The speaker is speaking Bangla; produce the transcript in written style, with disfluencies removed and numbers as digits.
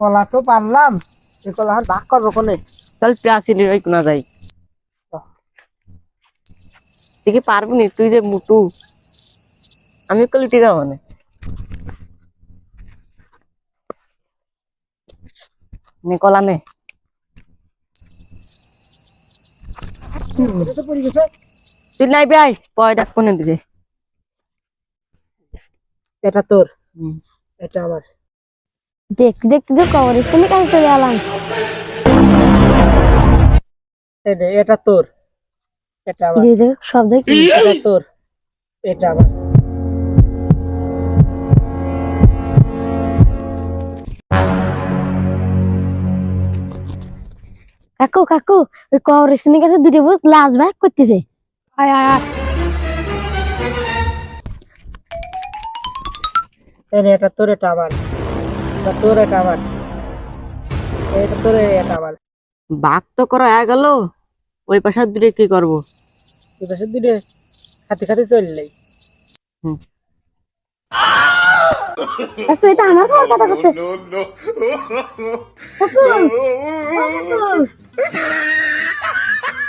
কলা তো পারলাম, এই কলা এখন ভাগ করবো কোনে? চল আসিলি ওই কোনা যাই। তুই কি পারবি নি? তুই যে মুটু, আমি কলিটি যাবো না। নে কলা নে। এটা তো পড়ে গেছে। তুই নাই বে আই পয় দেখ কোনে দিছে। এটা তোর, এটা আমার। দেখতে দেখতে তো কবরস্থানে কাছে চলে এলাম। এই নে, এটা তোর, এটা আমার। শব্দ কি? এটা তোর, এটা আমার। কাকু কাকু, ওই কবরস্থানের কাছে দুটো ভূত লাশ ভাগ করতেছে। আয় আয় আয়। এই নে, এটা তোর, এটা আমার। এটা তোর, এটা আমার। এটা তোর, এটা আমার। বাঘ তো করা হয়ে গেল, ওই পাশে দূরে কি করবো? এই পাশে দিলে খাতে খাতে চললেই। হুম। কাকু এটা আমার খাওয়ার কথা করতেছে। কাকু, ও কাকু।